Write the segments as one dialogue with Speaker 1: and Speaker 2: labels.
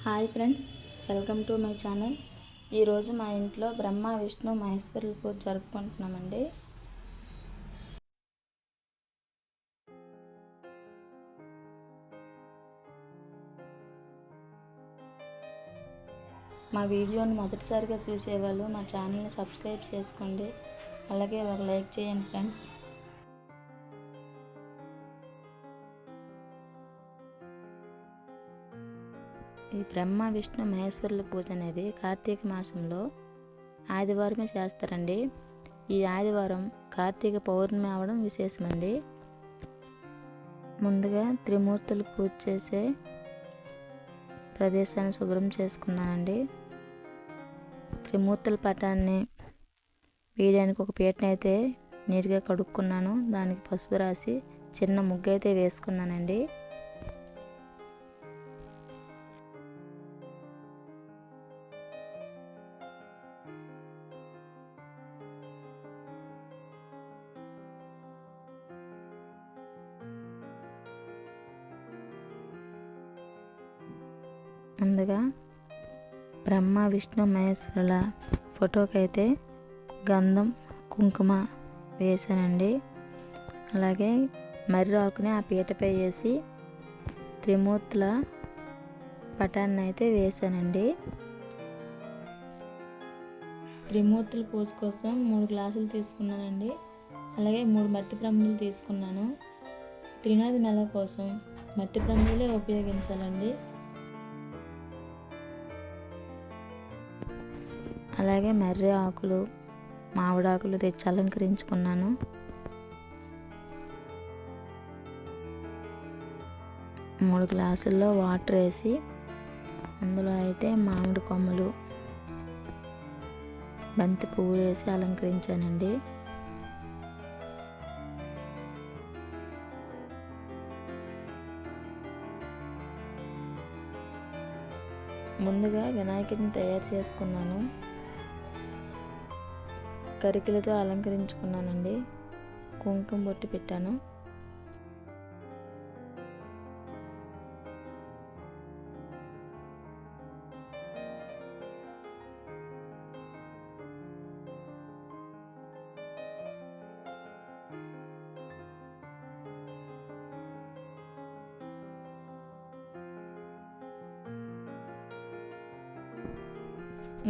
Speaker 1: Hi friends, welcome to my channel. ఈరోజు మా ఇంట్లో బ్రహ్మ విష్ణు మహేశ్వరుల పూజ జరుపుకుంటున్నామండి. మా వీడియోని మొదటిసారిగా చూసేవాళ్ళు మా ఛానల్ని సబ్స్క్రైబ్ చేసుకోండి, అలాగే ఒక లైక్ చేయండి ఫ్రెండ్స్. ఈ బ్రహ్మ విష్ణు మహేశ్వరుల పూజ అనేది కార్తీక మాసంలో ఆదివారమే చేస్తారండి. ఈ ఆదివారం కార్తీక పౌర్ణమి అవడం విశేషమండి. ముందుగా త్రిమూర్తులు పూజ చేసే ప్రదేశాన్ని శుభ్రం చేసుకున్నానండి. త్రిమూర్తుల పటాన్ని వేయడానికి ఒక పీటను అయితే నీట్గా కడుక్కున్నాను. దానికి పసుపు రాసి చిన్న ముగ్గు అయితే వేసుకున్నానండి. ముందుగా బ్రహ్మ విష్ణు మహేశ్వరుల ఫోటోకి అయితే గంధం కుంకుమ వేసానండి. అలాగే మర్రి ఆకుని ఆ పీటపై వేసి త్రిమూర్తుల పటాన్ని అయితే వేసానండి. త్రిమూర్తుల పూజ కోసం 3 గ్లాసులు తీసుకున్నానండి. అలాగే 3 మట్టి ప్రమిదలు తీసుకున్నాను. త్రినాది నెల కోసం మట్టి ప్రమిదలే ఉపయోగించాలండి. అలాగే మర్రి ఆకులు, మామిడాకులు తెచ్చి అలంకరించుకున్నాను. మూడు గ్లాసుల్లో వాటర్ వేసి అందులో అయితే మామిడి కొమ్మలు, బంతి పువ్వులు వేసి అలంకరించానండి. ముందుగా వినాయకుడిని తయారు చేసుకున్నాను. కరికిలతో అలంకరించుకున్నానండి. కుంకుమ బొట్టు పెట్టాను.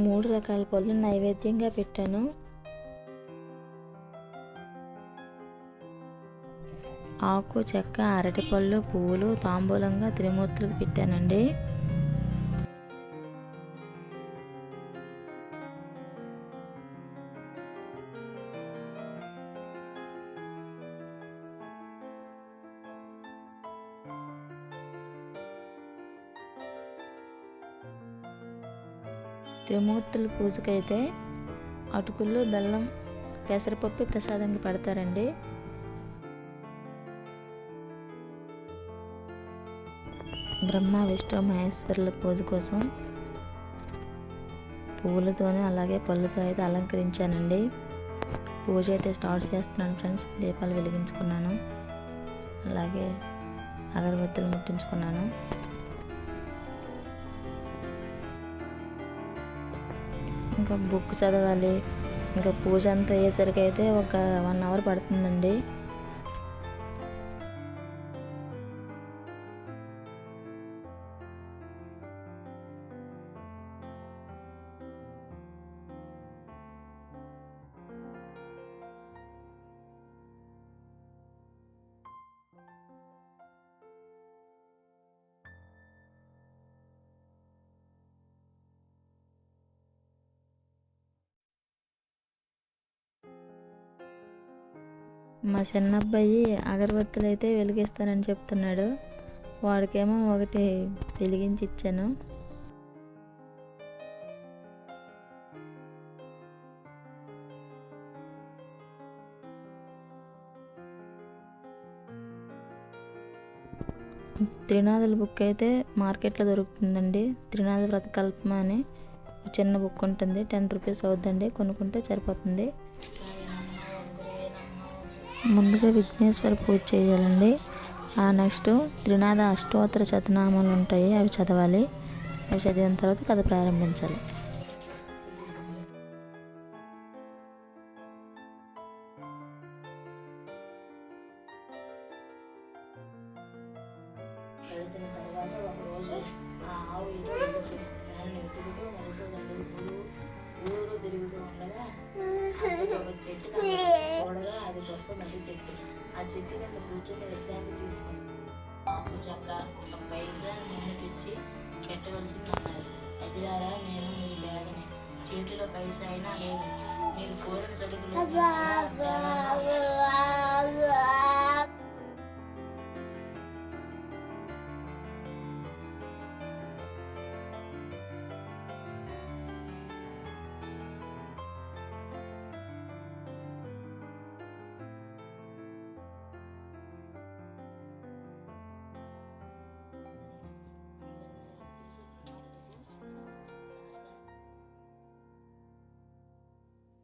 Speaker 1: మూడు రకాల పళ్ళు నైవేద్యంగా పెట్టాను. ఆకు, చెక్క, అరటిపళ్ళు, పువ్వులు తాంబూలంగా త్రిమూర్తులకు పెట్టానండి. త్రిమూర్తుల పూజకైతే అటుకులు, బెల్లం, పెసరపప్పు ప్రసాదంగా పెడతారండి. బ్రహ్మ విష్ణు మహేశ్వరుల పూజ కోసం పువ్వులతోనే అలాగే పళ్ళతో అయితే అలంకరించానండి. పూజ అయితే స్టార్ట్ చేస్తున్నాను ఫ్రెండ్స్. దీపాలు వెలిగించుకున్నాను, అలాగే అగరబత్తులు ముట్టించుకున్నాను. ఇంకా బుక్ చదవాలి. ఇంకా పూజ అంతా అయ్యేసరికి అయితే ఒక 1 అవర్ పడుతుందండి. మా చిన్నబ్బాయి అగరబత్తులు అయితే వెలిగిస్తానని చెప్తున్నాడు. వాడికేమో ఒకటి వెలిగించి ఇచ్చాను. త్రినాదుల బుక్ అయితే మార్కెట్లో దొరుకుతుందండి. త్రినాద వ్రతకల్పన అని చిన్న బుక్ ఉంటుంది. 10 రూపీస్ అవుతుందండి. కొనుక్కుంటే సరిపోతుంది. ముందుగా విఘ్నేశ్వర పూజ చేయాలండి. నెక్స్ట్ త్రినాద అష్టోత్తర శతనామాలు ఉంటాయి, అవి చదవాలి. అవి చదివిన తర్వాత కథ ప్రారంభించాలి. చదివిన తర్వాత ఒకరోజు ఆ ఆవు వెతుకుతూ ఊరు తిరుగుతూ ఉండగా ఒక చెట్టు చూడగా అది గొప్ప మధ్య చెట్టు. ఆ చెట్టు కింద కూర్చొని విశ్రాంతి తీసుకుంది. ఆకు చెక్క ఒక పైసా నూనె తెచ్చి కెట్టవలసింది అన్నారు. ఎదిరారా, నేను మీరు పేదని, చేతిలో పైసా అయినా లేదు, మీరు కోరిన సరుకులు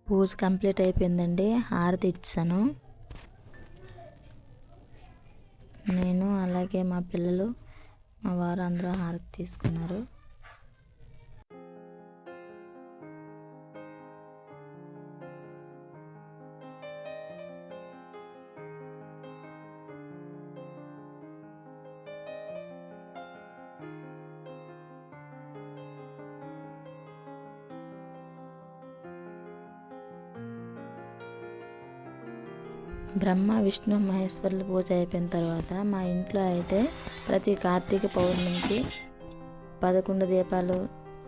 Speaker 1: పూజ కంప్లీట్ అయిపోయిందండి. హారతి ఇచ్చాను నేను, అలాగే మా పిల్లలు, మా వారు అందరూ హారతి తీసుకున్నారు. బ్రహ్మ విష్ణు మహేశ్వరుల పూజ అయిపోయిన తర్వాత మా ఇంట్లో అయితే ప్రతి కార్తీక పౌర్ణమికి 11 దీపాలు,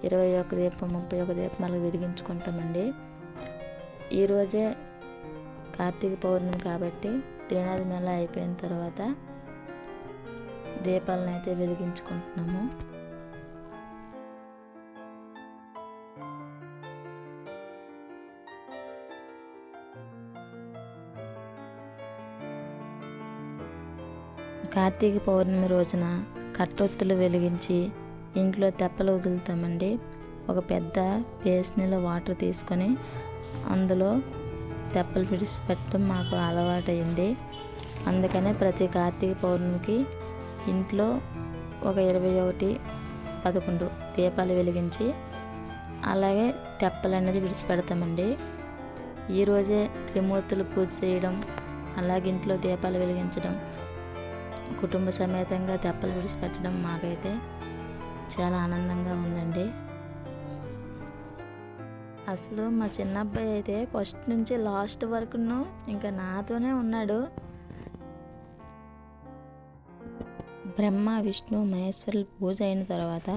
Speaker 1: 21 దీపం, 31 దీపాలు వెలిగించుకుంటామండి. ఈరోజే కార్తీక పౌర్ణమి కాబట్టి త్రినాది నెల అయిపోయిన తర్వాత దీపాలను అయితే వెలిగించుకుంటున్నాము. కార్తీక పౌర్ణమి రోజున కట్టొత్తులు వెలిగించి ఇంట్లో తెప్పలు వదులుతామండి. ఒక పెద్ద బేసిన్లో వాటర్ తీసుకొని అందులో తెప్పలు విడిచిపెట్టడం మాకు అలవాటైంది. అందుకనే ప్రతి కార్తీక పౌర్ణమికి ఇంట్లో ఒక 21, 11 దీపాలు వెలిగించి అలాగే తెప్పలు అనేది విడిచిపెడతామండి. ఈరోజే త్రిమూర్తులు పూజ చేయడం, అలాగే ఇంట్లో దీపాలు వెలిగించడం, కుటుంబ సమేతంగా తెప్పలు విడిచిపెట్టడం మాకైతే చాలా ఆనందంగా ఉందండి. అసలు మా చిన్న అబ్బాయి అయితే ఫస్ట్ నుంచి లాస్ట్ వరకును ఇంకా నాతోనే ఉన్నాడు. బ్రహ్మ విష్ణు మహేశ్వరుల పూజ అయిన తర్వాత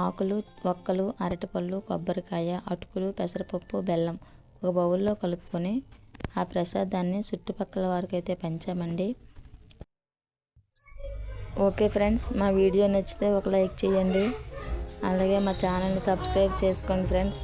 Speaker 1: ఆకులు, ఒక్కలు, అరటిపళ్ళు, కొబ్బరికాయ, అటుకులు, పెసరపప్పు, బెల్లం ఒక బౌల్లో కలుపుకొని ఆ ప్రసాదాన్ని చుట్టుపక్కల వారికి అయితే పంచామండి. ఓకే ఫ్రెండ్స్, మా వీడియో నచ్చితే ఒక లైక్ చేయండి, అలాగే మా ఛానల్ని సబ్స్క్రైబ్ చేసుకోండి ఫ్రెండ్స్.